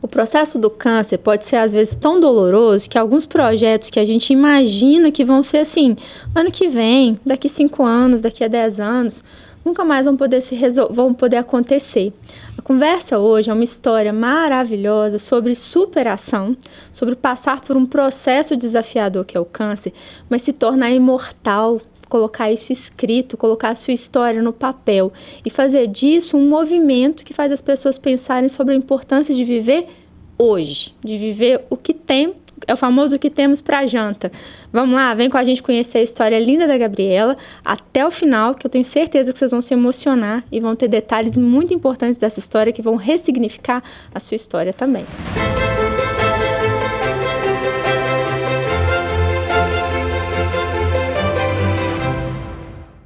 O processo do câncer pode ser, às vezes, tão doloroso que alguns projetos que a gente imagina que vão ser assim, ano que vem, daqui 5 anos, daqui a 10 anos, nunca mais vão poder acontecer. A conversa hoje é uma história maravilhosa sobre superação, sobre passar por um processo desafiador que é o câncer, mas se tornar imortal, colocar isso escrito, colocar a sua história no papel e fazer disso um movimento que faz as pessoas pensarem sobre a importância de viver hoje, de viver o que tem, é o famoso o que temos para janta. Vamos lá, vem com a gente conhecer a história linda da Gabriela até o final, que eu tenho certeza que vocês vão se emocionar e vão ter detalhes muito importantes dessa história que vão ressignificar a sua história também.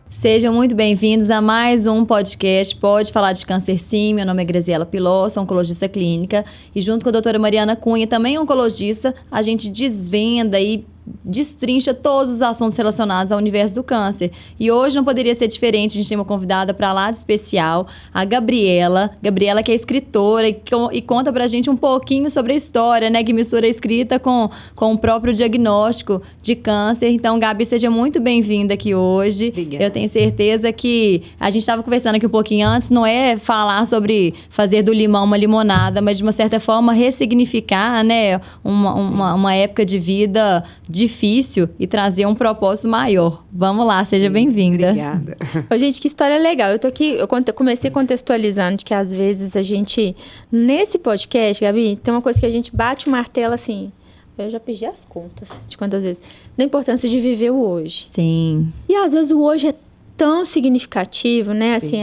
Sejam muito bem-vindos a mais um podcast Pode Falar de Câncer Sim. Meu nome é Graziela Piló, sou oncologista clínica e junto com a doutora Mariana Cunha, também oncologista, a gente desvenda e destrincha todos os assuntos relacionados ao universo do câncer. E hoje não poderia ser diferente, a gente tem uma convidada para lá de especial, a Gabriela. Gabriela que é escritora e conta pra gente um pouquinho sobre a história, né, que mistura a escrita com o próprio diagnóstico de câncer. Então, Gabi, seja muito bem-vinda aqui hoje. Obrigada. Eu tenho certeza que a gente estava conversando aqui um pouquinho antes, não é falar sobre fazer do limão uma limonada, mas de uma certa forma ressignificar, né, uma época de vida difícil e trazer um propósito maior. Vamos lá, seja bem-vinda. Obrigada. Ô, gente, que história legal. Eu tô aqui, eu comecei contextualizando de que às vezes a gente, nesse podcast, Gabi, tem uma coisa que a gente bate o martelo assim, eu já perdi as contas de quantas vezes, da importância de viver o hoje. Sim. E às vezes o hoje é tão significativo, né? Assim,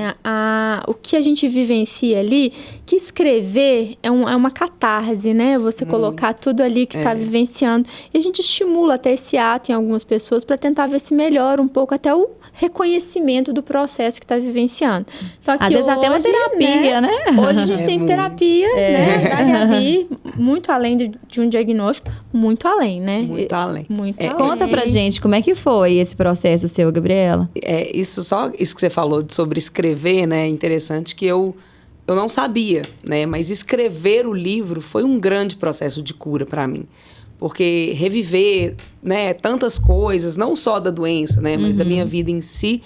o que a gente vivencia ali, que escrever é uma catarse, né? Você colocar tudo ali que está vivenciando. E a gente estimula até esse ato em algumas pessoas para tentar ver se melhora um pouco até o reconhecimento do processo que está vivenciando. Então, aqui às vezes hoje, até uma terapia, né? Hoje a gente tem terapia, né? Da Gabi, muito além de um diagnóstico, muito além, né? Muito além. Muito além. Conta pra gente como é que foi esse processo seu, Gabriela. Isso que você falou sobre escrever, né? É interessante que eu não sabia, né? Mas escrever o livro foi um grande processo de cura para mim. Porque reviver, né, tantas coisas, não só da doença, né, mas da minha vida em si,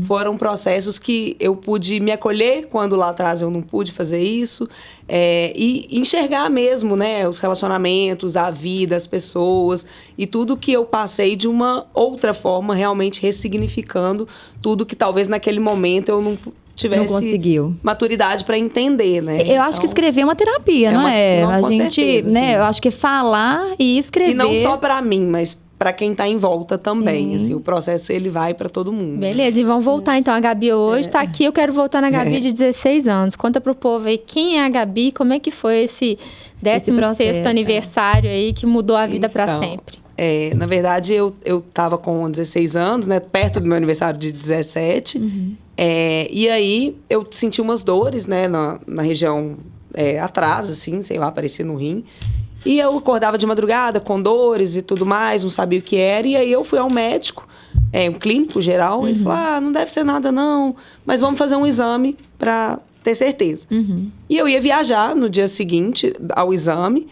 foram processos que eu pude me acolher quando lá atrás eu não pude fazer isso, e enxergar mesmo, né, os relacionamentos, a vida, as pessoas e tudo que eu passei de uma outra forma, realmente ressignificando tudo que talvez naquele momento eu não tivesse maturidade para entender, né? Eu acho que escrever é uma terapia, não é? Não, a gente, certeza, né? sim. Eu acho que falar e escrever. E não só para mim, mas para quem tá em volta também, assim, o processo ele vai para todo mundo. Beleza, e vamos voltar então. A Gabi hoje tá aqui, eu quero voltar na Gabi de 16 anos. Conta pro povo aí quem é a Gabi, como é que foi esse 16º aniversário aí que mudou a vida para sempre. Na verdade, eu tava com 16 anos, né, perto do meu aniversário de 17. E aí eu senti umas dores, né, na região atrás, assim, sei lá, parecia no rim. E eu acordava de madrugada com dores e tudo mais, não sabia o que era. E aí eu fui ao médico, um clínico geral, ele falou, não deve ser nada não, mas vamos fazer um exame para ter certeza. E eu ia viajar no dia seguinte ao exame,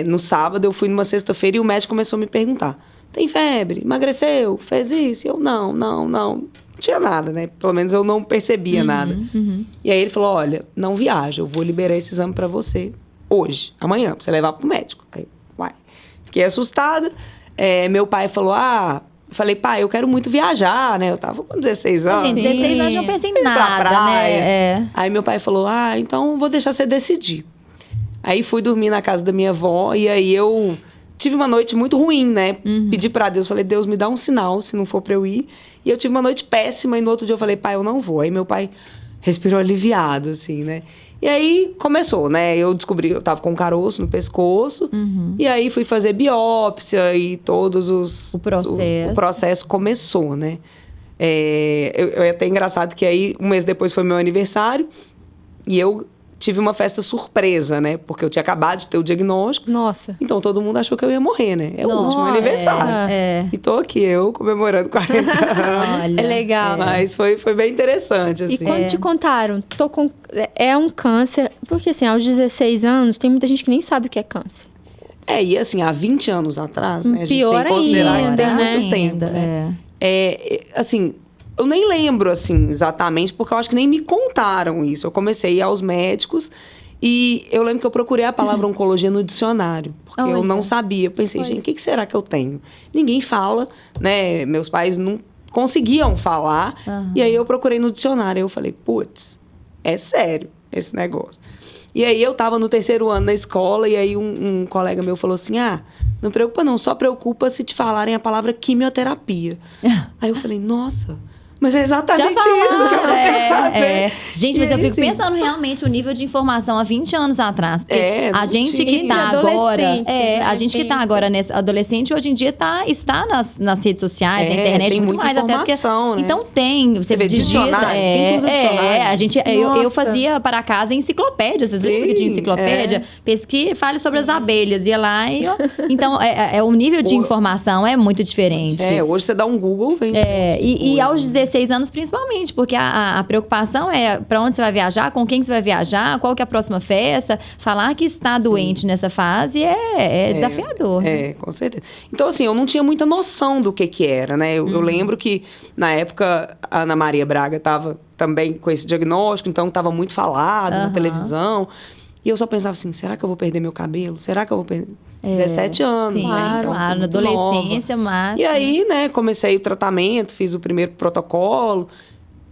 no sábado, eu fui numa sexta-feira e o médico começou a me perguntar, tem febre? Emagreceu? Fez isso? E eu, não tinha nada, né? Pelo menos eu não percebia nada. E aí ele falou, olha, não viaja, eu vou liberar esse exame pra você hoje, amanhã, pra você levar pro médico. Aí, fiquei assustada. Meu pai falou, falei, pai, eu quero muito viajar, né? Eu tava com 16 anos. Gente, 16 anos não pensei em nada, pra praia, né? Aí meu pai falou, então vou deixar você decidir. Aí fui dormir na casa da minha avó e aí eu tive uma noite muito ruim, né? Pedi pra Deus, falei, Deus, me dá um sinal se não for pra eu ir. E eu tive uma noite péssima e no outro dia eu falei, pai, eu não vou. Aí meu pai respirou aliviado, assim, né? E aí começou, né? Eu descobri, eu tava com um caroço no pescoço. E aí fui fazer biópsia e todos os... O processo começou, né? É até engraçado que aí, um mês depois foi meu aniversário. E eu tive uma festa surpresa, né? Porque eu tinha acabado de ter o diagnóstico. Nossa. Então, todo mundo achou que eu ia morrer, né? É o Nossa, último aniversário. E tô aqui, eu comemorando 40 anos. Olha, É legal. Mas foi bem interessante, assim. E quando te contaram, é um câncer, porque assim, aos 16 anos, tem muita gente que nem sabe o que é câncer. E assim, há 20 anos atrás, né? A gente Pior tem que considerar ainda, que tem né? muito tempo, né? Assim, eu nem lembro, assim, exatamente, porque eu acho que nem me contaram isso. Eu comecei a ir aos médicos e eu lembro que eu procurei a palavra oncologia no dicionário, porque eu não sabia. Eu pensei, gente, o que será que eu tenho? Ninguém fala, né? Meus pais não conseguiam falar. E aí eu procurei no dicionário. Eu falei, putz, é sério esse negócio. E aí eu tava no 3º ano na escola e aí um colega meu falou assim, não preocupa não, só preocupa se te falarem a palavra quimioterapia. Aí eu falei, nossa... Mas é exatamente isso que eu quero fazer. Gente, mas eu fico pensando realmente o nível de informação há 20 anos atrás. Porque a gente que tá agora... a gente que tá agora nesse adolescente, hoje em dia está nas redes sociais, na internet, tem muito muita mais até porque... Né? Então você vê dicionário, quem usa dicionário? Eu fazia para casa enciclopédia. Vocês lembram que tinha enciclopédia? Pesquisa, fale sobre as abelhas. Ia lá e... Então, o nível de informação é muito diferente. Hoje você dá um Google, vem. E aos 16 anos, principalmente, porque a preocupação é para onde você vai viajar, com quem você vai viajar, qual que é a próxima festa. Falar que está doente nessa fase é desafiador. Com certeza. Então, assim, eu não tinha muita noção do que era, né? Eu lembro que, na época, a Ana Maria Braga estava também com esse diagnóstico, então estava muito falado na televisão. E eu só pensava assim, será que eu vou perder meu cabelo? Será que eu vou perder... 17 anos, sim, né? Então, claro, na adolescência, mas... E aí, né, comecei o tratamento, fiz o primeiro protocolo,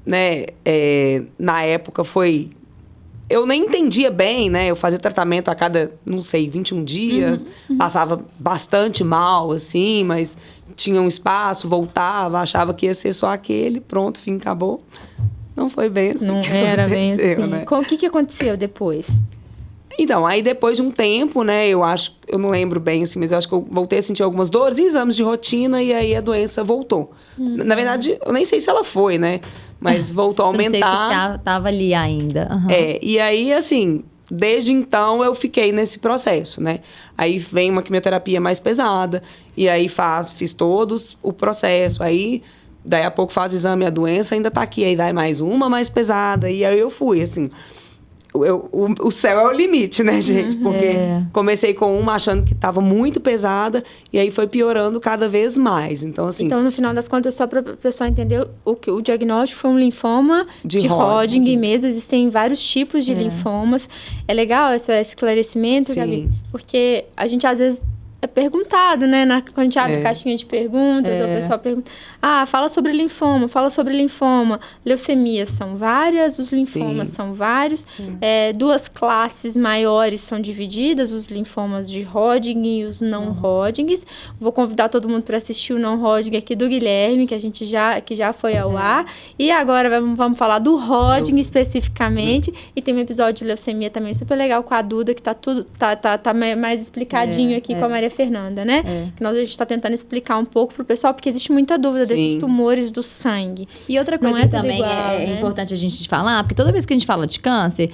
né? Na época foi... Eu nem entendia bem, né? Eu fazia tratamento a cada, não sei, 21 dias. Passava bastante mal, assim, mas tinha um espaço, voltava, achava que ia ser só aquele. Pronto, fim, acabou. Não foi bem assim. Não era bem assim. Né? O que aconteceu depois? Então, aí depois de um tempo, né, eu não lembro bem, assim, mas eu acho que eu voltei a sentir algumas dores, exames de rotina, e aí a doença voltou. Na verdade, eu nem sei se ela foi, né, mas voltou a aumentar. Não sei se tava ali ainda. E aí, assim, desde então eu fiquei nesse processo, né. Aí vem uma quimioterapia mais pesada, e aí fiz todos o processo, aí... Daí a pouco faz exame, a doença ainda tá aqui, aí vai mais uma mais pesada, e aí eu fui, assim... O céu é o limite, né, gente? Porque comecei com uma achando que estava muito pesada e aí foi piorando cada vez mais. Então, assim... Então, no final das contas, só para o pessoal entender, o diagnóstico foi um linfoma de Hodgkin mesmo. Existem vários tipos de linfomas. É legal esse esclarecimento, Gabi, porque a gente, às vezes... É perguntado, né? Quando a gente abre caixinha de perguntas, o pessoal pergunta... fala sobre linfoma. Leucemias são várias, os linfomas são vários. Duas classes maiores são divididas, os linfomas de Hodgkin e os não Hodgkins. Vou convidar todo mundo para assistir o não Hodgkin aqui do Guilherme, que já foi ao ar. E agora vamos falar do Hodgkin especificamente. E tem um episódio de leucemia também super legal com a Duda, que tá mais explicadinho aqui com a Maria Fernanda, né? Que a gente está tentando explicar um pouco pro pessoal, porque existe muita dúvida desses tumores do sangue. E outra coisa que também é importante a gente falar, porque toda vez que a gente fala de câncer,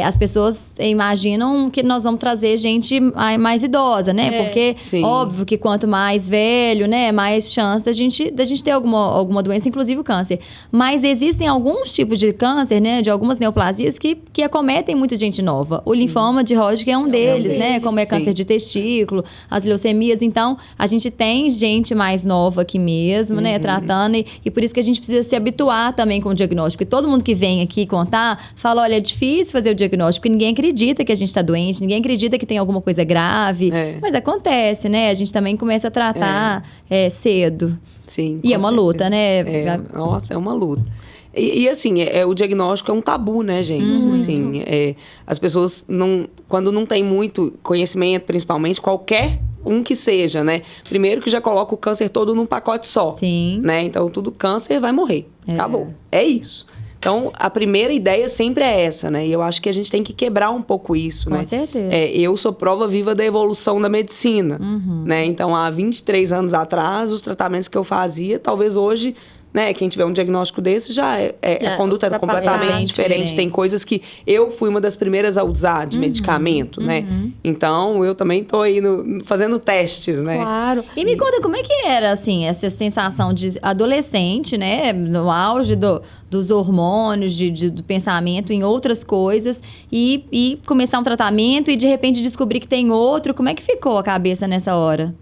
as pessoas imaginam que nós vamos trazer gente mais idosa, né? Porque, óbvio que quanto mais velho, né? Mais chance da gente ter alguma doença, inclusive o câncer. Mas existem alguns tipos de câncer, né? De algumas neoplasias que acometem muita gente nova. O linfoma de Hodgkin é um deles, né? Como é câncer de testículo, as leucemias. Então, a gente tem gente mais nova aqui mesmo, né? Tratando. E por isso que a gente precisa se habituar também com o diagnóstico. Porque todo mundo que vem aqui contar, fala, olha, é difícil fazer o diagnóstico, porque ninguém acredita que a gente está doente, ninguém acredita que tem alguma coisa grave. Mas acontece, né? A gente também começa a tratar cedo. Sim, e é uma luta, né? Nossa, é uma luta. E assim, o diagnóstico é um tabu, né, gente? Assim, as pessoas, quando não tem muito conhecimento, principalmente, qualquer um que seja, né? Primeiro que já coloca o câncer todo num pacote só. Né? Então, tudo câncer vai morrer. Acabou. É isso. Então, a primeira ideia sempre é essa, né? E eu acho que a gente tem que quebrar um pouco isso, né? Com certeza. Eu sou prova viva da evolução da medicina, né? Então, há 23 anos atrás, os tratamentos que eu fazia, talvez hoje né, quem tiver um diagnóstico desse já a conduta é completamente diferente. Tem coisas que eu fui uma das primeiras a usar de medicamento, né? Então, eu também tô aí fazendo testes, né? Claro. E me conta, como é que era, assim, essa sensação de adolescente, né? No auge dos hormônios, do pensamento em outras coisas. E começar um tratamento e, de repente, descobrir que tem outro. Como é que ficou a cabeça nessa hora?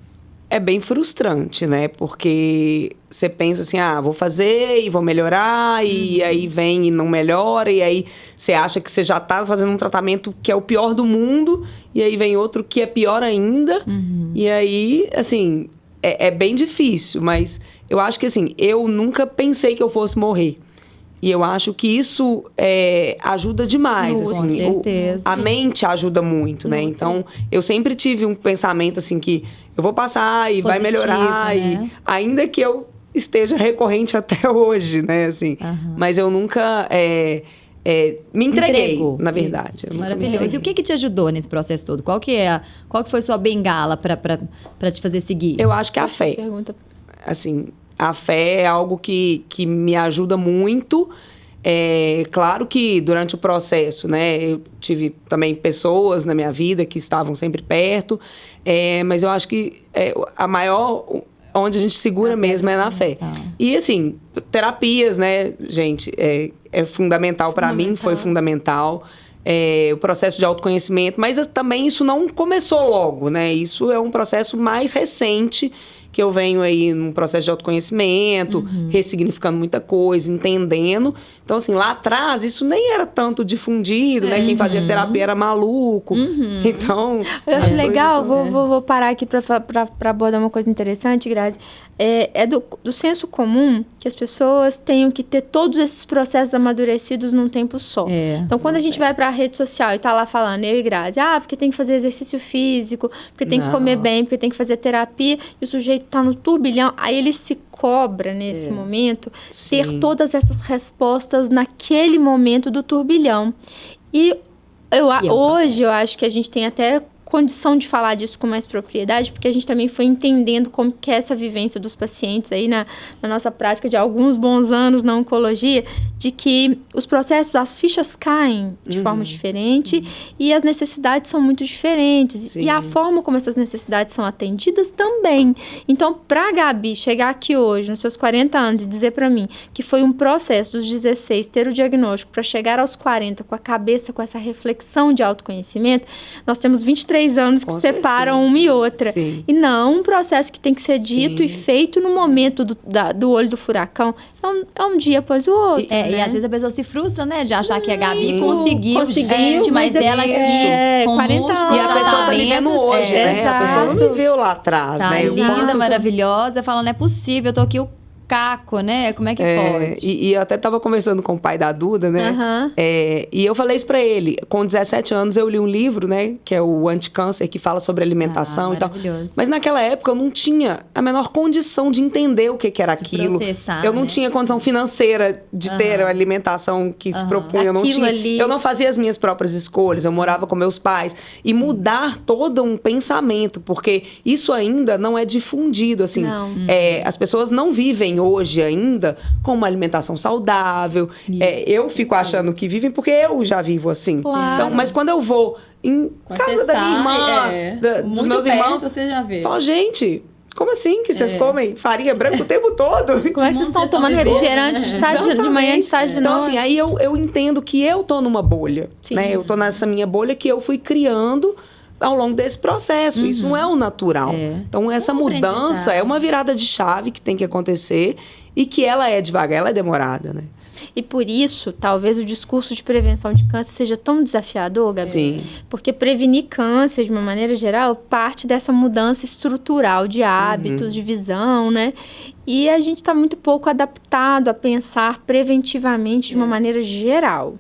É bem frustrante, né? Porque você pensa assim, vou fazer e vou melhorar, e aí vem e não melhora, e aí você acha que você já tá fazendo um tratamento que é o pior do mundo, e aí vem outro que é pior ainda. E aí, assim, é bem difícil, mas eu acho que, assim, eu nunca pensei que eu fosse morrer. E eu acho que isso ajuda demais, assim. Com certeza. A mente ajuda muito, né? Então, eu sempre tive um pensamento, assim, que eu vou passar e vai melhorar. né? E ainda que eu esteja recorrente até hoje, né? Assim, mas eu nunca me entreguei, na verdade. Eu nunca me Maravilhoso. entreguei. E o que te ajudou nesse processo todo? Qual que foi sua bengala pra te fazer seguir? Eu acho que é a fé. Pergunta. Assim, a fé é algo que me ajuda muito. Claro que durante o processo, né, eu tive também pessoas na minha vida que estavam sempre perto, mas eu acho que a maior, onde a gente segura mesmo é na fé. E assim, terapias, né, gente, é fundamental para mim, foi fundamental. O processo de autoconhecimento, mas também isso não começou logo, né? Isso é um processo mais recente, que eu venho aí num processo de autoconhecimento, ressignificando muita coisa, entendendo. Então, assim, lá atrás, isso nem era tanto difundido, né? Quem fazia terapia era maluco. Então... Eu acho legal, vou parar aqui para abordar uma coisa interessante, Grazi. É do senso comum que as pessoas tenham que ter todos esses processos amadurecidos num tempo só. Então, quando a gente vai para a rede social e tá lá falando, eu e Grazi, porque tem que fazer exercício físico, porque tem que comer bem, porque tem que fazer terapia, e o sujeito tá no turbilhão, aí ele se cobra nesse momento ter todas essas respostas naquele momento do turbilhão. E hoje eu acho que a gente tem até condição de falar disso com mais propriedade, porque a gente também foi entendendo como que é essa vivência dos pacientes aí na nossa prática de alguns bons anos na oncologia, de que os processos, as fichas caem de forma diferente e as necessidades são muito diferentes. E a forma como essas necessidades são atendidas também. Então, pra Gabi chegar aqui hoje, nos seus 40 anos, e dizer pra mim que foi um processo dos 16 ter o diagnóstico para chegar aos 40 com a cabeça, com essa reflexão de autoconhecimento, nós temos 23 anos que separam uma e outra. E não um processo que tem que ser dito e feito no momento do olho do furacão. É um dia após o outro. E às vezes a pessoa se frustra, né? De achar que a Gabi conseguiu, gente, mas ela aqui com 40 múltiplos anos. E a pessoa tá vivendo hoje, né? A pessoa não viveu lá atrás, tá né? linda, maravilhosa, fala, não é possível, eu tô aqui caco, né? Como é que pode? E eu até tava conversando com o pai da Duda, né? E eu falei isso pra ele. Com 17 anos eu li um livro, né? Que é o Anticâncer, que fala sobre alimentação e tal. Mas naquela época eu não tinha a menor condição de entender o que era aquilo. Eu não tinha condição financeira de ter a alimentação que se propunha. Eu não tinha. Eu não fazia as minhas próprias escolhas. Eu morava com meus pais. E mudar todo um pensamento, porque isso ainda não é difundido, assim. As pessoas não vivem hoje ainda com uma alimentação saudável. Eu fico achando que vivem porque eu já vivo assim. Então, mas quando eu vou em casa da minha irmã, dos meus irmãos, você já vê. Falo, gente, como assim que vocês comem farinha branca o tempo todo? Como é que vocês estão tomando refrigerante de manhã, de tarde, de noite? Então, assim, aí eu entendo que eu tô numa bolha, né? Eu tô nessa minha bolha que eu fui criando ao longo desse processo. Isso não é o natural. Então, essa mudança é uma virada de chave que tem que acontecer e que ela é devagar, ela é demorada, né? E por isso, talvez o discurso de prevenção de câncer seja tão desafiador, Gabi. Sim. Porque prevenir câncer, de uma maneira geral, parte dessa mudança estrutural de hábitos, de visão, né? E a gente está muito pouco adaptado a pensar preventivamente de uma maneira geral,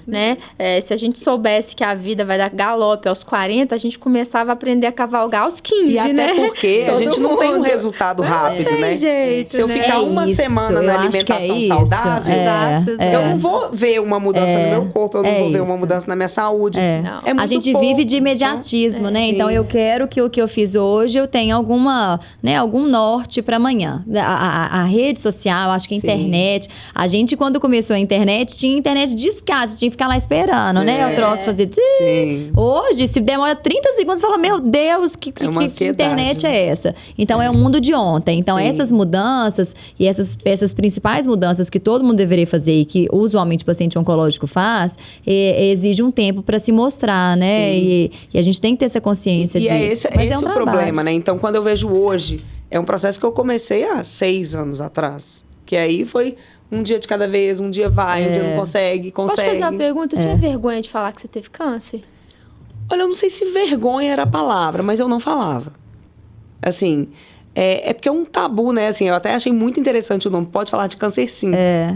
né? Se a gente soubesse que a vida vai dar galope aos 40, a gente começava a aprender a cavalgar aos 15, e né? até porque a gente não tem um resultado rápido, né? Jeito, Se eu ficar uma semana semana na alimentação saudável, eu não vou ver uma mudança no meu corpo, eu não vou ver uma mudança na minha saúde. É muito a gente pouco, vive de imediatismo, né? Sim. Então, eu quero que o que eu fiz hoje, eu tenha algum norte para amanhã. A rede social, acho que a internet. A gente, quando começou a internet, tinha internet de escasso, tinha que ficar lá esperando, né? O troço fazer... Sim. Hoje, se demora 30 segundos, você fala, meu Deus, que internet é essa? Então, é o mundo de ontem. Então, essas mudanças e essas principais mudanças que todo mundo deveria fazer e que usualmente o paciente oncológico faz, exige um tempo para se mostrar, né? E a gente tem que ter essa consciência disso. E esse é o problema, né? Então, quando eu vejo hoje, é um processo que eu comecei há 6 anos atrás. Que aí foi um dia de cada vez, um dia vai, um dia não consegue. Posso fazer uma pergunta? Você tinha vergonha de falar que você teve câncer? Olha, eu não sei se vergonha era a palavra, mas eu não falava. Assim, é porque é um tabu, né? Assim, eu até achei muito interessante o nome, pode falar de câncer sim.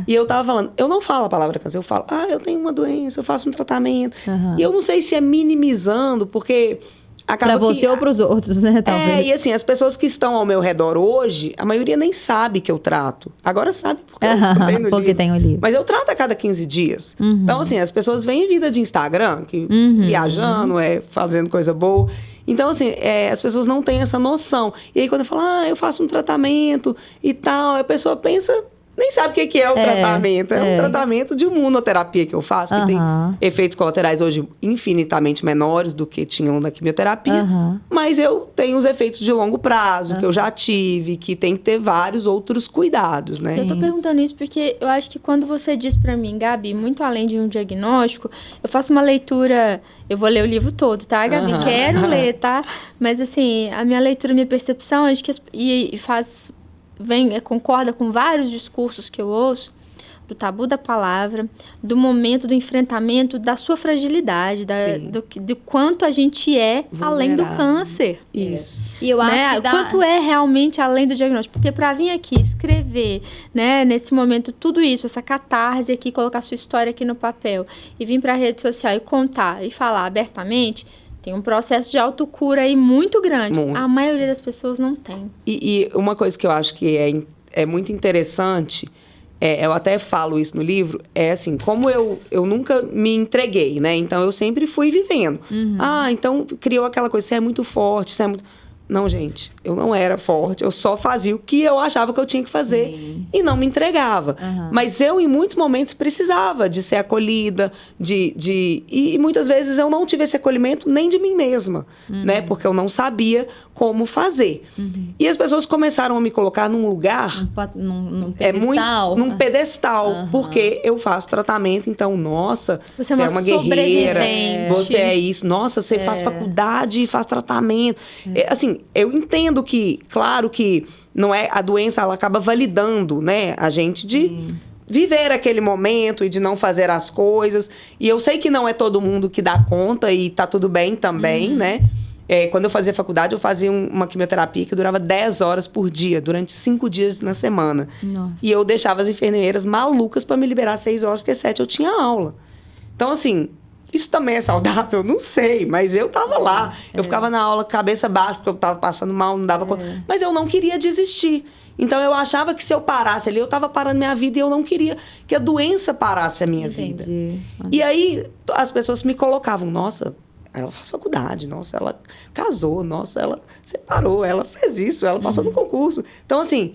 E eu tava falando, eu não falo a palavra câncer, eu falo, eu tenho uma doença, eu faço um tratamento. E eu não sei se é minimizando, porque... Pra você ou pros outros, né? Talvez. E assim, as pessoas que estão ao meu redor hoje, a maioria nem sabe que eu trato. Agora sabe porque eu tenho no livro. Tem o livro. Mas eu trato a cada 15 dias. Então, assim, as pessoas veem vida de Instagram, que viajando, fazendo coisa boa. Então, assim, as pessoas não têm essa noção. E aí, quando eu falo, eu faço um tratamento e tal, a pessoa pensa... Nem sabe o que é o tratamento. É um tratamento de imunoterapia que eu faço, que tem efeitos colaterais hoje infinitamente menores do que tinham na quimioterapia. Mas eu tenho os efeitos de longo prazo, que eu já tive, que tem que ter vários outros cuidados, né? Eu tô perguntando isso porque eu acho que quando você diz pra mim, Gabi, muito além de um diagnóstico, eu faço uma leitura... Eu vou ler o livro todo, tá, Gabi? Quero ler, tá? Mas, assim, a minha leitura, minha percepção, acho que... concorda com vários discursos que eu ouço, do tabu da palavra, do momento do enfrentamento, da sua fragilidade, do quanto a gente é além do câncer. Isso. E eu acho que quanto é realmente além do diagnóstico. Porque para vir aqui escrever, né, nesse momento, tudo isso, essa catarse aqui, colocar sua história aqui no papel, e vir para a rede social e contar e falar abertamente... Tem um processo de autocura aí muito grande. A maioria das pessoas não tem. E uma coisa que eu acho que é muito interessante, eu até falo isso no livro, é assim, como eu nunca me entreguei, né? Então, eu sempre fui vivendo. Então, criou aquela coisa, você é muito forte, você é muito... Não, gente, eu não era forte, eu só fazia o que eu achava que eu tinha que fazer e não me entregava. Mas eu, em muitos momentos, precisava de ser acolhida, e muitas vezes eu não tive esse acolhimento nem de mim mesma, né? Porque eu não sabia como fazer. E as pessoas começaram a me colocar num lugar... Num pedestal. Num pedestal, porque eu faço tratamento, então, nossa, você é uma guerreira, você é isso, nossa, você faz faculdade e faz tratamento. Assim, eu entendo que, claro que não é a doença, ela acaba validando, né, a gente de viver aquele momento e de não fazer as coisas. E eu sei que não é todo mundo que dá conta e tá tudo bem também, né? Quando eu fazia faculdade, eu fazia uma quimioterapia que durava 10 horas por dia, durante 5 dias na semana. Nossa. E eu deixava as enfermeiras malucas para me liberar 6 horas, porque 7 eu tinha aula. Então, assim... Isso também é saudável? Não sei, mas eu tava lá. Eu ficava na aula cabeça baixa, porque eu tava passando mal, não dava conta. Mas eu não queria desistir. Então, eu achava que se eu parasse ali, eu tava parando minha vida e eu não queria que a doença parasse a minha vida. E aí, as pessoas me colocavam, nossa, ela faz faculdade, nossa, ela casou, nossa, ela separou, ela fez isso, ela passou no concurso. Então, assim...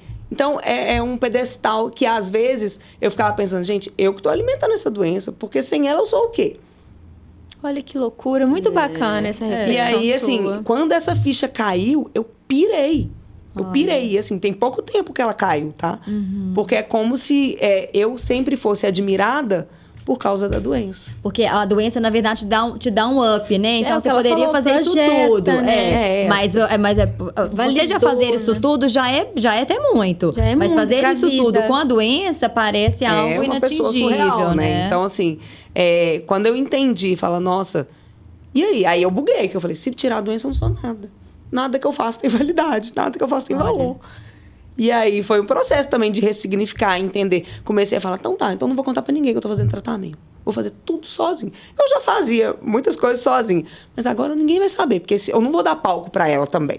é um pedestal que, às vezes, eu ficava pensando, gente, eu que tô alimentando essa doença, porque sem ela eu sou o quê? Olha que loucura, muito bacana essa reflexão. E aí, assim, quando essa ficha caiu, eu pirei. Eu pirei, assim, tem pouco tempo que ela caiu, tá? Porque é como se eu sempre fosse admirada por causa da doença. Porque a doença, na verdade, te dá um up, né? Então, você poderia fazer isso tudo. Né? Mas você já fazer isso tudo já é até muito. Mas fazer isso tudo com a doença parece algo inatingível, surreal, né? Então, assim, quando eu entendi, fala, nossa... E aí? Aí eu buguei, que eu falei, se tirar a doença, eu não sou nada. Nada que eu faço tem validade, nada que eu faço tem valor. E aí foi um processo também de ressignificar, entender. Comecei a falar, então não vou contar pra ninguém que eu tô fazendo tratamento. Vou fazer tudo sozinho. Eu já fazia muitas coisas sozinho, mas agora ninguém vai saber, porque eu não vou dar palco pra ela também.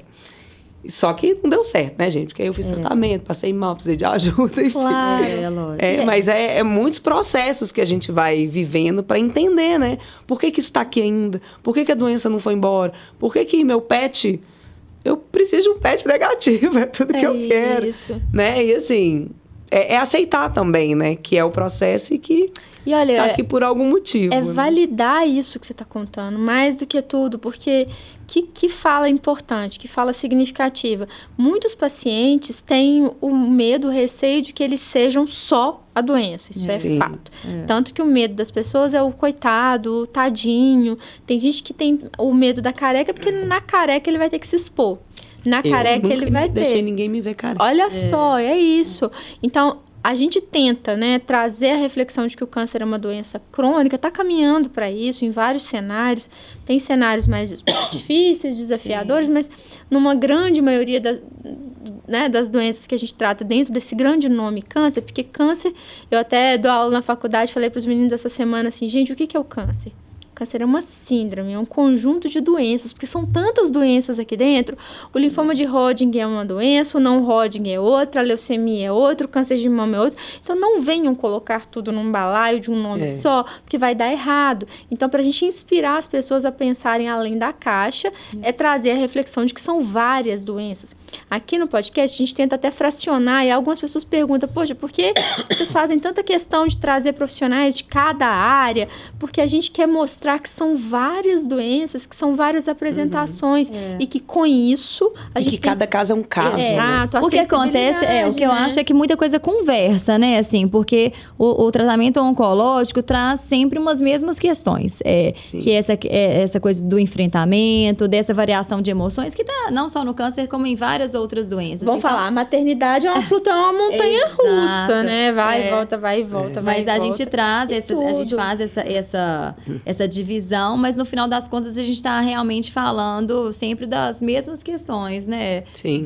Só que não deu certo, né, gente? Porque aí eu fiz tratamento, passei mal, precisei de ajuda, enfim. Claro. Lógico. Mas é muitos processos que a gente vai vivendo para entender, né? Por que isso está aqui ainda? Por que a doença não foi embora? Por que meu pet... Eu preciso de um pet negativo, é tudo que eu quero. Isso. Né? E assim, é aceitar também, né? Que é o processo e que E olha, tá aqui por algum motivo. é né? validar isso que você está contando, mais do que tudo, porque que fala importante, que fala significativa. Muitos pacientes têm o medo, o receio de que eles sejam só a doença, isso é Sim. fato. Tanto que o medo das pessoas é o coitado, o tadinho. Tem gente que tem o medo da careca, porque na careca ele vai ter que se expor. Na careca nunca ele vai ter. deixei ninguém me ver careca. Olha só, é isso. Então, a gente tenta, né, trazer a reflexão de que o câncer é uma doença crônica, está caminhando para isso em vários cenários. Tem cenários mais difíceis, desafiadores, mas numa grande maioria das doenças que a gente trata dentro desse grande nome câncer, porque câncer, eu até dou aula na faculdade, falei para os meninos essa semana assim, gente, o que é o câncer? Câncer é uma síndrome, é um conjunto de doenças, porque são tantas doenças aqui dentro. O linfoma de Hodgkin é uma doença, o não Hodgkin é outra, a leucemia é outra, o câncer de mama é outro. Então, não venham colocar tudo num balaio de um nome só, porque vai dar errado. Então, para a gente inspirar as pessoas a pensarem além da caixa, é trazer a reflexão de que são várias doenças. Aqui no podcast, a gente tenta até fracionar, e algumas pessoas perguntam, poxa, por que vocês fazem tanta questão de trazer profissionais de cada área? Porque a gente quer mostrar que são várias doenças, que são várias apresentações e que com isso a gente que cada caso é um caso. Exato, O que acontece o que eu acho é que muita coisa conversa, né? Assim, porque o tratamento oncológico traz sempre umas mesmas questões. Que essa coisa do enfrentamento, dessa variação de emoções, que tá não só no câncer, como em várias outras doenças. Vamos falar, a maternidade é uma montanha russa, né? Vai e volta, vai e volta, vai e volta. Mas a gente traz, a gente faz essa divisão, mas no final das contas a gente está realmente falando sempre das mesmas questões, né? Sim.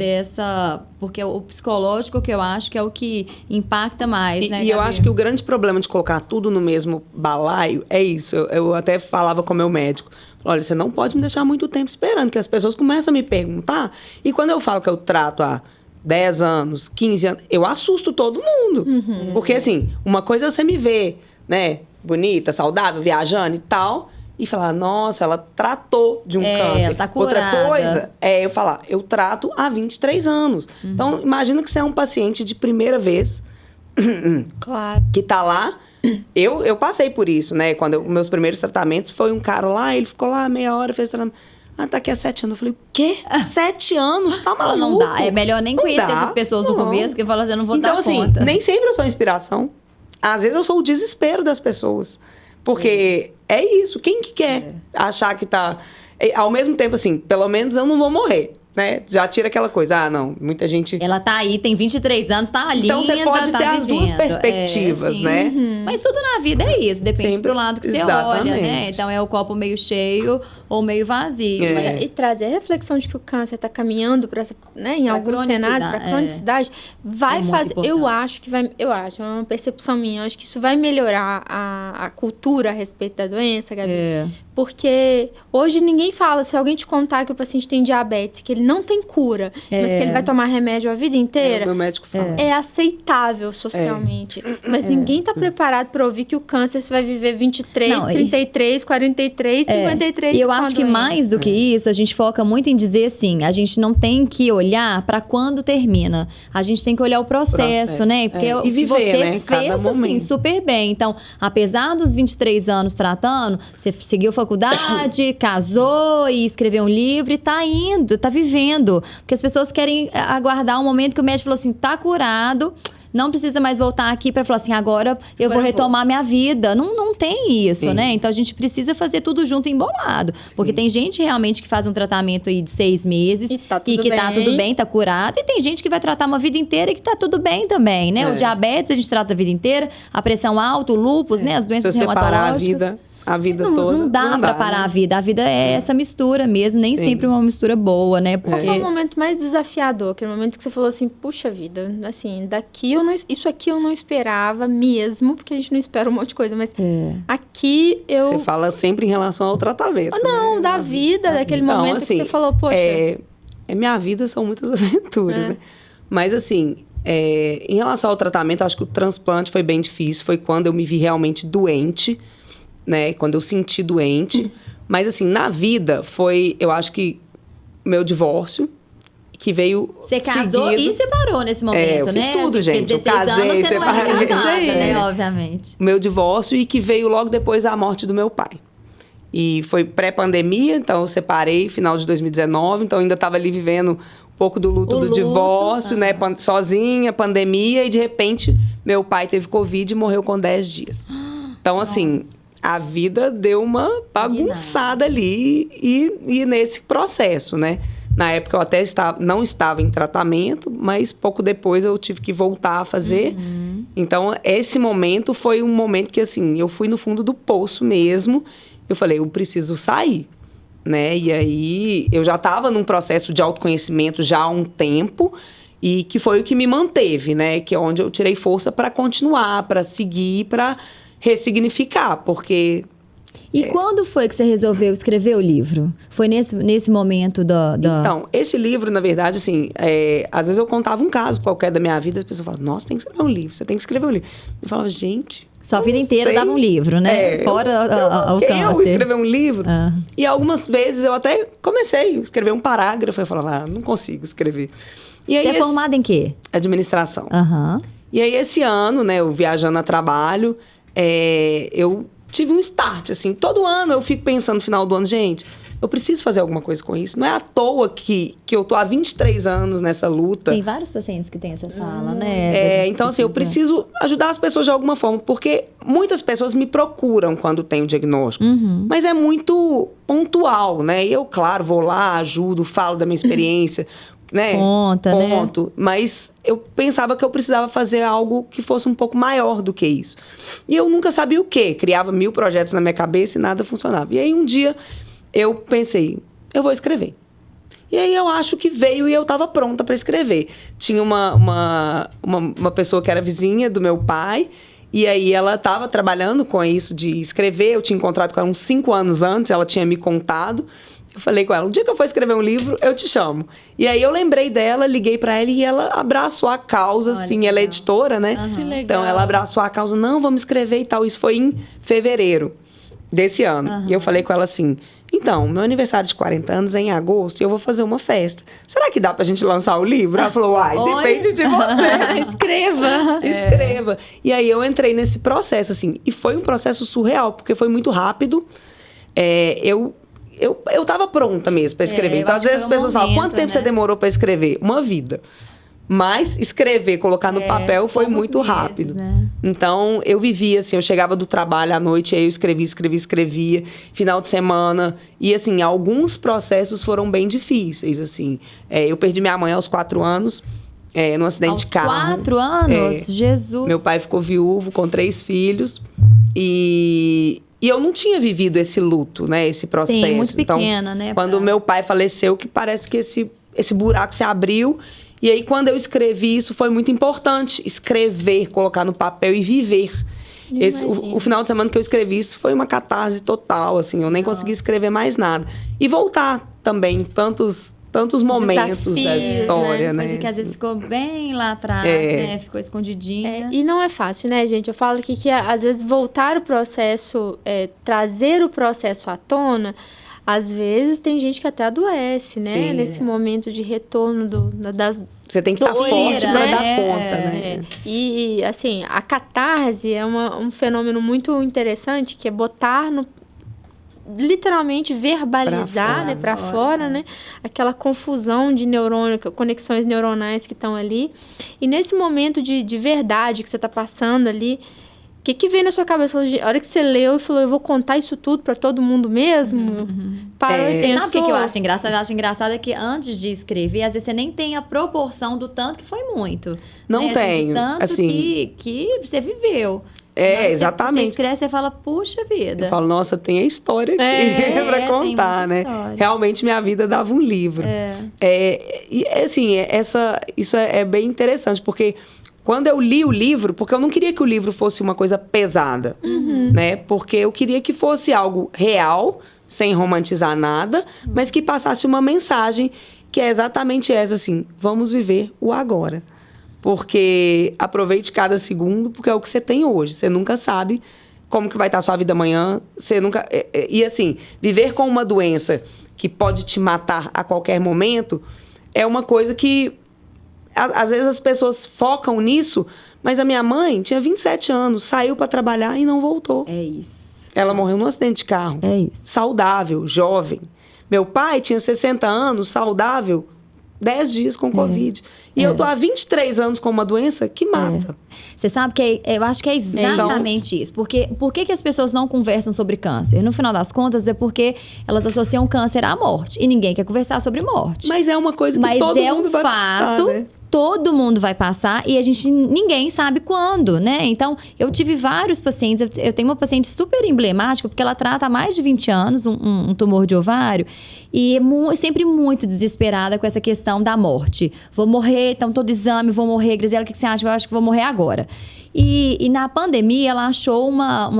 Porque o psicológico que eu acho que é o que impacta mais, né? E eu acho que o grande problema de colocar tudo no mesmo balaio é isso. Eu até falava com o meu médico. Olha, você não pode me deixar muito tempo esperando, que as pessoas começam a me perguntar. E quando eu falo que eu trato há 10 anos, 15 anos, eu assusto todo mundo. Porque, assim, uma coisa é você me ver, né? Bonita, saudável, viajando e tal. E falar, nossa, ela tratou de um câncer. Ela tá curada. Outra coisa é eu falar, eu trato há 23 anos. Então, imagina que você é um paciente de primeira vez. Claro. Que tá lá. Eu passei por isso, né? Quando meus primeiros tratamentos, foi um cara lá, ele ficou lá meia hora, fez tratamento. Tá aqui há 7 anos. Eu falei, o quê? 7 anos? Tá maluco? Não dá. É melhor nem conhecer essas pessoas no começo, que fala assim, eu não vou dar conta. Então, assim, nem sempre eu sou inspiração. Às vezes eu sou o desespero das pessoas. Porque é isso. Quem que quer achar que tá... Ao mesmo tempo, assim, pelo menos eu não vou morrer, né? Já tira aquela coisa. Não, muita gente... Ela tá aí, tem 23 anos, tá linda, então você pode ter as duas perspectivas, né? Mas tudo na vida é isso. Depende Sempre. pro lado que você Exatamente. olha, né? Então é o copo meio cheio ou meio vazio. Mas E trazer a reflexão de que o câncer está caminhando para essa, né, em alguns cenários, para a cronicidade, vai fazer. Eu acho que vai. Eu acho, é uma percepção minha. Eu acho que isso vai melhorar a cultura a respeito da doença, Gabi. Porque hoje ninguém fala, se alguém te contar que o paciente tem diabetes, que ele não tem cura, mas que ele vai tomar remédio a vida inteira, O meu médico fala. é aceitável socialmente. Mas ninguém está preparado para ouvir que o câncer você vai viver 23, 33, 43, 53. E eu acho que mais do que isso, a gente foca muito em dizer assim, a gente não tem que olhar para quando termina. A gente tem que olhar o processo, né? Porque E viver, você né? fez assim, super bem. Então, apesar dos 23 anos tratando, você seguiu faculdade, casou e escreveu um livro e tá indo, tá vivendo. Porque as pessoas querem aguardar um momento que o médico falou assim, tá curado, não precisa mais voltar aqui para falar assim, agora eu vou retomar minha vida. Não tem isso, né? Então, a gente precisa fazer tudo junto e embolado. Porque tem gente realmente que faz um tratamento aí de 6 meses e tá tudo bem, tá curado. E tem gente que vai tratar uma vida inteira e que tá tudo bem também, né? O diabetes a gente trata a vida inteira, a pressão alta, o lúpus, né? As doenças reumatológicas. A vida toda. Não dá pra parar, né? A vida. A vida é essa mistura mesmo, nem sempre uma mistura boa, né? Qual foi o momento mais desafiador? Aquele momento que você falou assim, puxa vida, assim, isso aqui eu não esperava mesmo, porque a gente não espera um monte de coisa, mas aqui eu... Você fala sempre em relação ao tratamento. Não, da vida, daquele momento que você falou, poxa... minha vida são muitas aventuras, né? Mas, assim, em relação ao tratamento, eu acho que o transplante foi bem difícil. Foi quando eu me vi realmente doente, né? Quando eu senti doente. Mas, assim, na vida, foi, eu acho que, meu divórcio, que veio Você casou seguido. e separou nesse momento, Eu fiz né? tudo, Assim, gente. Porque 16 Eu casei, anos você não era separei. casada, né? Obviamente. Meu divórcio e que veio logo depois da morte do meu pai. E foi pré-pandemia, então eu separei final de 2019, então eu ainda estava ali vivendo um pouco do luto do divórcio, né? Sozinha, pandemia, e de repente meu pai teve Covid e morreu com 10 dias. Então, assim, a vida deu uma bagunçada ali e nesse processo, né? Na época eu até não estava em tratamento, mas pouco depois eu tive que voltar a fazer. Então, esse momento foi um momento que, assim, eu fui no fundo do poço mesmo. Eu falei, eu preciso sair, né? E aí, eu já estava num processo de autoconhecimento já há um tempo, e que foi o que me manteve, né? Que é onde eu tirei força para continuar, para seguir, para ressignificar, porque... E quando foi que você resolveu escrever o livro? Foi nesse momento da... Então, esse livro, na verdade, assim, às vezes eu contava um caso qualquer da minha vida, as pessoas falavam, nossa, tem que escrever um livro, você tem que escrever um livro. Eu falava, gente... Sua vida inteira dava um livro, né? Fora o câncer. Eu escrever um livro. E algumas vezes eu até comecei a escrever um parágrafo, eu falava, não consigo escrever. E aí, você é formada em quê? Administração. Aham. E aí, esse ano, né, eu viajando a trabalho, eu tive um start, assim. Todo ano eu fico pensando no final do ano, gente, eu preciso fazer alguma coisa com isso. Não é à toa que eu tô há 23 anos nessa luta. Tem vários pacientes que têm essa fala, né? Então, assim, eu preciso ajudar as pessoas de alguma forma, porque muitas pessoas me procuram quando tem o diagnóstico, mas é muito pontual, né? E eu, claro, vou lá, ajudo, falo da minha experiência, né? Conto. Né? Mas eu pensava que eu precisava fazer algo que fosse um pouco maior do que isso. E eu nunca sabia o quê. Criava 1000 projetos na minha cabeça e nada funcionava. E aí, um dia, eu pensei, eu vou escrever. E aí, eu acho que veio e eu estava pronta para escrever. Tinha uma pessoa que era vizinha do meu pai, e aí ela estava trabalhando com isso de escrever. Eu tinha encontrado com ela uns 5 anos antes, ela tinha me contado. Eu falei com ela, um dia que eu for escrever um livro, eu te chamo. E aí eu lembrei dela, liguei pra ela e ela abraçou a causa, assim. Ela é editora, né? Que legal. Então ela abraçou a causa, não, vamos escrever e tal. Isso foi em fevereiro desse ano. E eu falei com ela assim, então, meu aniversário de 40 anos é em agosto e eu vou fazer uma festa. Será que dá pra gente lançar o livro? Ela falou, uai, depende de você. Escreva. E aí eu entrei nesse processo, assim. E foi um processo surreal, porque foi muito rápido. Eu tava pronta mesmo para escrever. Então, às vezes as pessoas falam, quanto tempo você demorou para escrever? Uma vida. Mas escrever, colocar no papel foi muito rápido. Né? Então, eu vivia assim, eu chegava do trabalho à noite, aí eu escrevia, final de semana. E, assim, alguns processos foram bem difíceis, assim. Eu perdi minha mãe aos 4 anos, num acidente de carro. 4 anos? Jesus! Meu pai ficou viúvo com 3 filhos. E eu não tinha vivido esse luto, né? Esse processo. Sim, muito pequena, então, né? Quando meu pai faleceu, que parece que esse buraco se abriu. E aí, quando eu escrevi isso, foi muito importante. Escrever, colocar no papel e viver. O final de semana que eu escrevi isso foi uma catarse total, assim. Eu nem consegui escrever mais nada. E voltar também, tantos momentos da história, né? Coisa que às vezes ficou bem lá atrás, né? Ficou escondidinha. E não é fácil, né, gente? Eu falo que às vezes voltar o processo, trazer o processo à tona, às vezes tem gente que até adoece, né? Sim, nesse momento de retorno das... Você tem que estar forte para dar conta, né? E, assim, a catarse é um fenômeno muito interessante, que é botar literalmente verbalizar, né, para fora, né, aquela confusão de neurônio, conexões neuronais que estão ali. E nesse momento de verdade que você está passando ali, o que veio na sua cabeça? A hora que você leu e falou, eu vou contar isso tudo para todo mundo mesmo? Parou e pensou. Sabe o que eu acho engraçado? Eu acho engraçado é que antes de escrever, às vezes você nem tem a proporção do tanto que foi muito. Não né? tenho. Assim, tanto assim, que você viveu. Exatamente. Você escreve, você fala, puxa vida. Eu falo, nossa, tem a história aqui pra contar, né? História. Realmente, minha vida dava um livro. E, assim, isso é bem interessante, porque quando eu li o livro, porque eu não queria que o livro fosse uma coisa pesada, né? Porque eu queria que fosse algo real, sem romantizar nada, mas que passasse uma mensagem que é exatamente essa, assim, vamos viver o agora. Porque aproveite cada segundo, porque é o que você tem hoje. Você nunca sabe como que vai estar a sua vida amanhã. Você nunca... E assim, viver com uma doença que pode te matar a qualquer momento é uma coisa que... Às vezes as pessoas focam nisso, mas a minha mãe tinha 27 anos, saiu para trabalhar e não voltou. É isso. Ela morreu num acidente de carro. É isso. Saudável, jovem. Meu pai tinha 60 anos, saudável, 10 dias com Covid. E eu tô há 23 anos com uma doença que mata. Você sabe que eu acho que é exatamente isso. Porque por que as pessoas não conversam sobre câncer? No final das contas, é porque elas associam câncer à morte. E ninguém quer conversar sobre morte. Mas é uma coisa que todo mundo vai passar, né? Todo mundo vai passar e ninguém sabe quando, né? Então, eu tive vários pacientes. Eu tenho uma paciente super emblemática, porque ela trata há mais de 20 anos um tumor de ovário. E sempre muito desesperada com essa questão da morte. Vou morrer, então todo exame, vou morrer. Graziela, o que você acha? Eu acho que vou morrer agora. E na pandemia, ela achou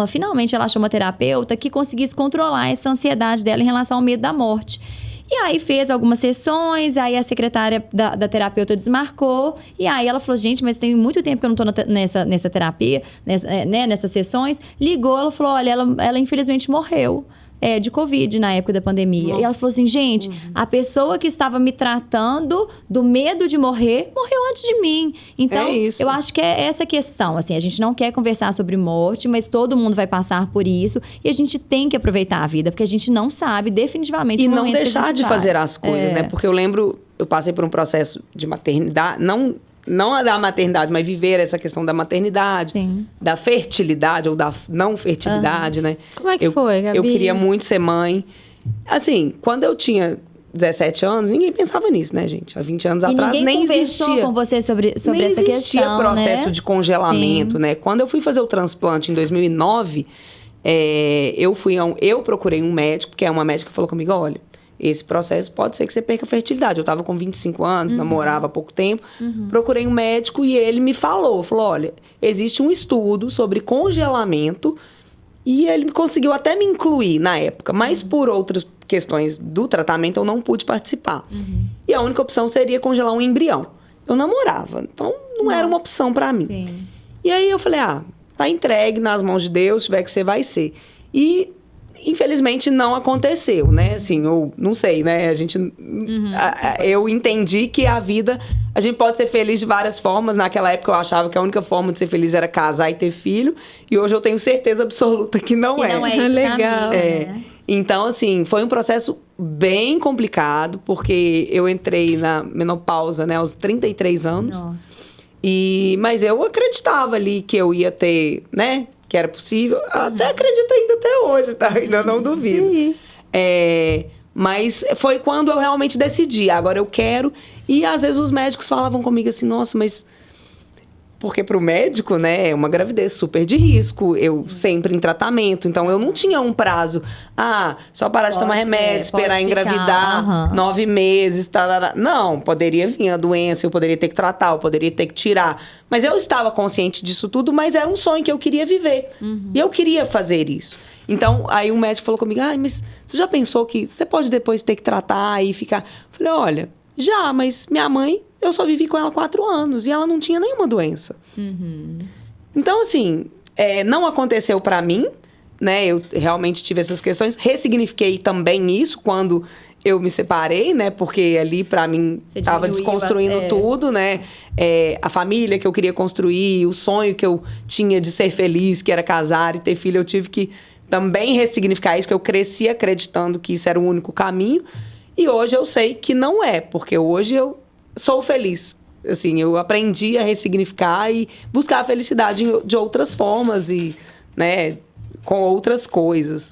finalmente ela achou uma terapeuta que conseguisse controlar essa ansiedade dela em relação ao medo da morte. E aí fez algumas sessões, aí a secretária da terapeuta desmarcou. E aí ela falou, gente, mas tem muito tempo que eu não tô nessa terapia, nessas sessões. Ligou, ela falou, olha, ela infelizmente morreu. De Covid na época da pandemia. Nossa. E ela falou assim, gente, a pessoa que estava me tratando do medo de morrer, morreu antes de mim. Então, eu acho que é essa questão, assim, a gente não quer conversar sobre morte, mas todo mundo vai passar por isso e a gente tem que aproveitar a vida, porque a gente não sabe definitivamente e não deixar de fazer as coisas, né? Porque eu passei por um processo de maternidade, não a da maternidade, mas viver essa questão da maternidade, da fertilidade ou da não fertilidade, né? Como é que foi, Gabi? Eu queria muito ser mãe. Assim, quando eu tinha 17 anos, ninguém pensava nisso, né, gente? Há 20 anos atrás nem existia. Conversou com você sobre essa questão, nem existia processo de congelamento, né? Quando eu fui fazer o transplante em 2009, eu procurei um médico, porque uma médica falou comigo, olha, esse processo pode ser que você perca a fertilidade. Eu estava com 25 anos, namorava há pouco tempo. Procurei um médico e ele me falou, olha, existe um estudo sobre congelamento e ele conseguiu até me incluir na época, mas por outras questões do tratamento eu não pude participar. E a única opção seria congelar um embrião. Eu namorava, então não era uma opção para mim. Sim. E aí eu falei, tá entregue nas mãos de Deus, se tiver que ser, vai ser. E infelizmente não aconteceu, né? Assim, ou não sei, né? Eu entendi que a vida, a gente pode ser feliz de várias formas. Naquela época eu achava que a única forma de ser feliz era casar e ter filho. E hoje eu tenho certeza absoluta que não é. Não é isso. Legal. Né? Então, assim, foi um processo bem complicado, porque eu entrei na menopausa, né, aos 33 anos. Nossa. Mas eu acreditava ali que eu ia ter, né? Que era possível. Até acredito ainda até hoje, tá? Ainda não duvido. Mas foi quando eu realmente decidi. Agora eu quero. E às vezes os médicos falavam comigo assim, nossa, mas... Porque pro médico, né, é uma gravidez super de risco. Eu sempre em tratamento. Então, eu não tinha um prazo. Só parar de tomar remédio, esperar engravidar 9 meses. Não, poderia vir a doença, eu poderia ter que tratar, eu poderia ter que tirar. Mas eu estava consciente disso tudo, mas era um sonho que eu queria viver. E eu queria fazer isso. Então, aí o médico falou comigo, mas você já pensou que você pode depois ter que tratar e ficar... Eu falei, olha, já, mas minha mãe... Eu só vivi com ela 4 anos e ela não tinha nenhuma doença. Então, assim, não aconteceu pra mim, né? Eu realmente tive essas questões. Ressignifiquei também isso quando eu me separei, né? Porque ali, pra mim, tava desconstruindo tudo, né? A família que eu queria construir, o sonho que eu tinha de ser feliz, que era casar e ter filho, eu tive que também ressignificar isso, que eu cresci acreditando que isso era o único caminho. E hoje eu sei que não é, porque hoje eu sou feliz. Assim, eu aprendi a ressignificar e buscar a felicidade de outras formas e, né, com outras coisas.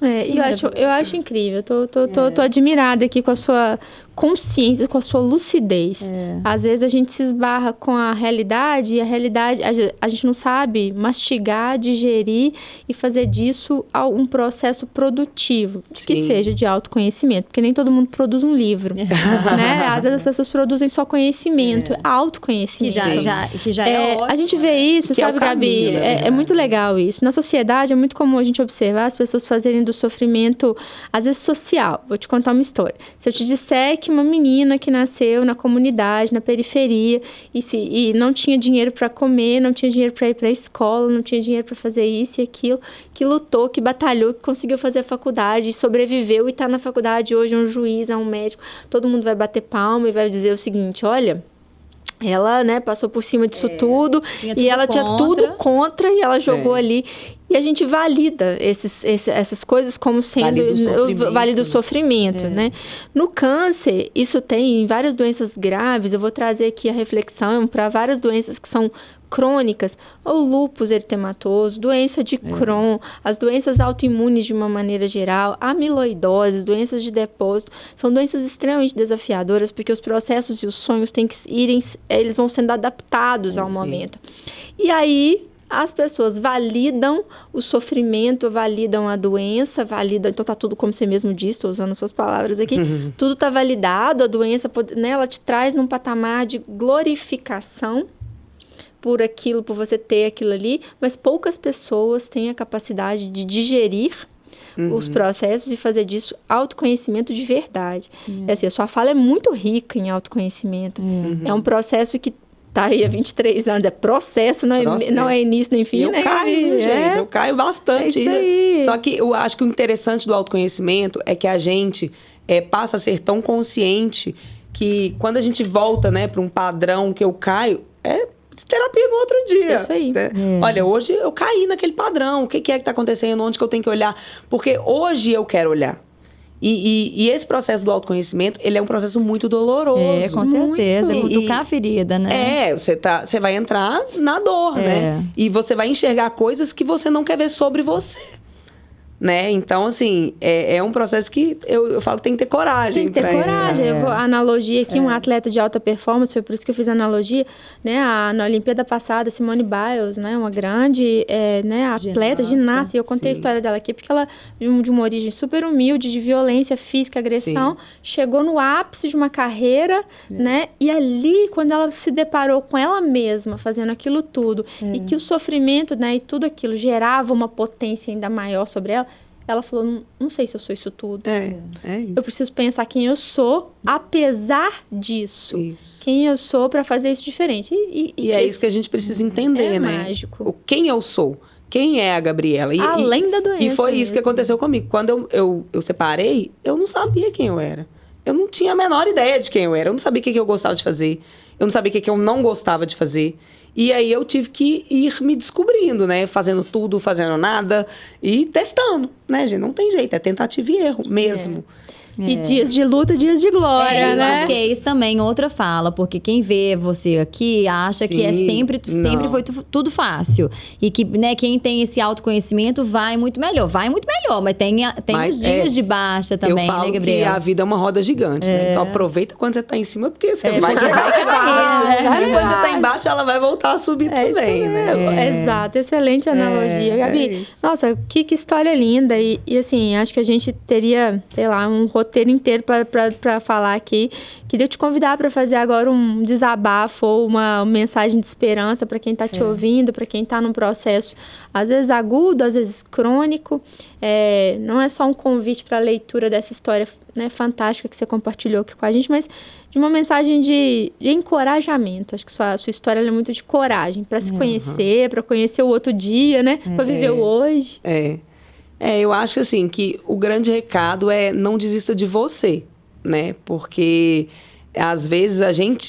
Eu acho incrível. Tô admirada aqui com consciência, com a sua lucidez. Às vezes a gente se esbarra com a realidade e a gente não sabe mastigar, digerir e fazer disso um processo produtivo, que seja de autoconhecimento, porque nem todo mundo produz um livro, né? Às vezes as pessoas produzem só conhecimento, autoconhecimento. Que já é ótimo. A gente vê isso, que sabe, Gabi? É muito legal isso. Na sociedade é muito comum a gente observar as pessoas fazerem do sofrimento, às vezes social. Vou te contar uma história. Se eu te disser que uma menina que nasceu na comunidade, na periferia, e não tinha dinheiro para comer, não tinha dinheiro para ir para a escola, não tinha dinheiro para fazer isso e aquilo, que lutou, que batalhou, que conseguiu fazer a faculdade, sobreviveu e está na faculdade hoje, é um juiz, é um médico, todo mundo vai bater palma e vai dizer o seguinte, olha... Ela, né, passou por cima disso tudo e ela tinha tudo contra e ela jogou ali. E a gente valida essas coisas como sendo... Valida o sofrimento, né? No câncer, isso tem em várias doenças graves. Eu vou trazer aqui a reflexão para várias doenças que são crônicas. O lúpus eritematoso, doença de Crohn, as doenças autoimunes de uma maneira geral, amiloidose, doenças de depósito. São doenças extremamente desafiadoras porque os processos e os sonhos têm que eles vão sendo adaptados ao momento. E aí... As pessoas validam o sofrimento, validam a doença, validam... Então, tá tudo como você mesmo disse, estou usando as suas palavras aqui. Tudo tá validado, a doença, né, ela te traz num patamar de glorificação por aquilo, por você ter aquilo ali. Mas poucas pessoas têm a capacidade de digerir os processos e fazer disso autoconhecimento de verdade. Assim, a sua fala é muito rica em autoconhecimento. É um processo que tá aí há 23 anos, é processo, não é início nem fim, né? Eu caio bastante. É isso aí. Só que eu acho que o interessante do autoconhecimento é que a gente passa a ser tão consciente que quando a gente volta, né, para um padrão que eu caio, terapia no outro dia. Isso aí. Né? Olha, hoje eu caí naquele padrão, o que é que tá acontecendo, onde que eu tenho que olhar? Porque hoje eu quero olhar. E esse processo do autoconhecimento, ele é um processo muito doloroso. Com certeza. Cutucar a ferida, né? Você vai entrar na dor, né? E você vai enxergar coisas que você não quer ver sobre você. Né? Então, assim, é um processo que eu falo que tem que ter coragem. Tem que ter coragem. Eu vou analogia aqui, um atleta de alta performance, foi por isso que eu fiz a analogia, né? Na Olimpíada passada, Simone Biles, né? Uma grande atleta, ginasta, e eu contei a história dela aqui, porque ela, de uma origem super humilde, de violência física, agressão, chegou no ápice de uma carreira, né? E ali, quando ela se deparou com ela mesma, fazendo aquilo tudo, e que o sofrimento, né, e tudo aquilo gerava uma potência ainda maior sobre ela, ela falou, não sei se eu sou isso tudo. Isso. Eu preciso pensar quem eu sou, apesar disso. Isso. Quem eu sou para fazer isso diferente. E é isso que a gente precisa entender, né? Mágico. Quem eu sou. Quem é a Gabriela? Além da doença. E foi isso que aconteceu comigo. Quando eu separei, eu não sabia quem eu era. Eu não tinha a menor ideia de quem eu era. Eu não sabia o que eu gostava de fazer. Eu não sabia o que eu não gostava de fazer. E aí eu tive que ir me descobrindo, né? Fazendo tudo, fazendo nada e testando, né, gente? Não tem jeito, é tentativa e erro mesmo. E dias de luta, dias de glória, né? Acho que é isso também, outra fala. Porque quem vê você aqui acha que sempre foi tudo fácil. E que, né, quem tem esse autoconhecimento vai muito melhor. Vai muito melhor, mas tem os dias de baixa também, né, Gabriela? Eu falo que a vida é uma roda gigante, né? Então aproveita quando você tá em cima, porque você vai chegar aqui embaixo. E quando você tá embaixo, ela vai voltar a subir também, né? Exato, excelente analogia. Gabi, nossa, que história linda. E assim, acho que a gente teria, sei lá, um roteiro inteiro para falar aqui. Queria te convidar para fazer agora um desabafo ou uma mensagem de esperança para quem está te ouvindo, para quem está num processo, às vezes agudo, às vezes crônico. Não é só um convite para a leitura dessa história, né, fantástica que você compartilhou aqui com a gente, mas de uma mensagem de encorajamento. Acho que sua história é muito de coragem, para se conhecer, para conhecer o outro dia, né? Para viver o hoje. Eu acho assim, que o grande recado é não desista de você, né? Porque, às vezes,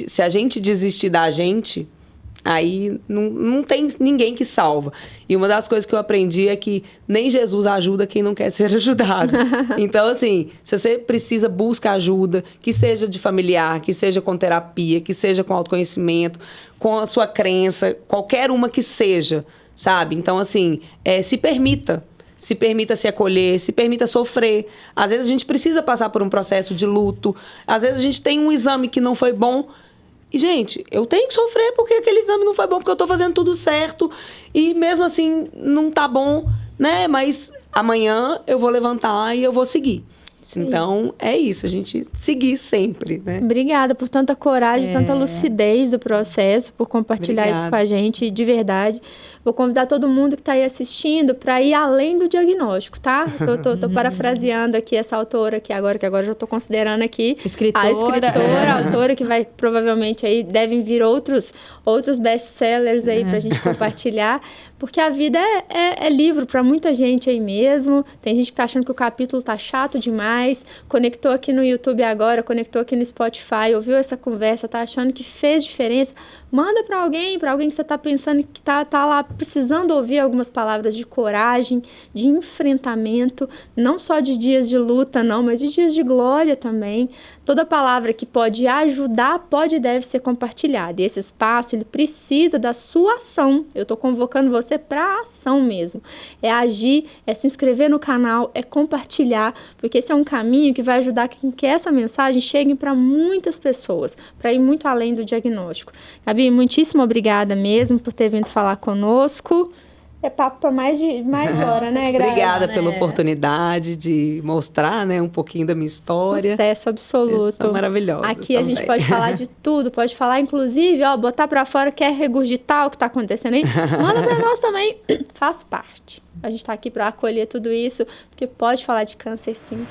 se a gente desistir da gente, aí não tem ninguém que salva. E uma das coisas que eu aprendi é que nem Jesus ajuda quem não quer ser ajudado. Então, assim, se você precisa, busca ajuda, que seja de familiar, que seja com terapia, que seja com autoconhecimento, com a sua crença, qualquer uma que seja, sabe? Então, assim, se permita. se permita se acolher, se permita sofrer. Às vezes a gente precisa passar por um processo de luto. Às vezes a gente tem um exame que não foi bom. E, gente, eu tenho que sofrer porque aquele exame não foi bom, porque eu tô fazendo tudo certo. E mesmo assim, não tá bom, né? Mas amanhã eu vou levantar e eu vou seguir. Sim. Então, é isso, a gente seguir sempre, né? Obrigada por tanta coragem, tanta lucidez do processo, por compartilhar isso com a gente, de verdade. Vou convidar todo mundo que está aí assistindo para ir além do diagnóstico, tá? Tô parafraseando aqui essa autora aqui agora, que agora já estou considerando aqui a escritora, a autora, que vai provavelmente aí, devem vir outros best-sellers aí para a gente compartilhar, porque a vida é livro para muita gente aí mesmo. Tem gente que tá achando que o capítulo tá chato demais, conectou aqui no YouTube agora, conectou aqui no Spotify, ouviu essa conversa, tá achando que fez diferença. Manda para alguém que você tá pensando que tá lá precisando ouvir algumas palavras de coragem, de enfrentamento, não só de dias de luta, não, mas de dias de glória também. Toda palavra que pode ajudar, pode e deve ser compartilhada. E esse espaço, ele precisa da sua ação. Eu tô convocando você para ação mesmo. É agir, é se inscrever no canal, é compartilhar, porque esse é um caminho que vai ajudar que essa mensagem chegue para muitas pessoas, para ir muito além do diagnóstico. Gabi, muitíssimo obrigada mesmo por ter vindo falar conosco. É papo para mais hora, né, Graça? Obrigada pela oportunidade de mostrar, né, um pouquinho da minha história. Sucesso absoluto. São maravilhosas Aqui também. A gente pode falar de tudo, pode falar, inclusive, botar para fora, quer regurgitar o que está acontecendo aí, manda para nós também, faz parte. A gente está aqui para acolher tudo isso, porque pode falar de câncer, sim.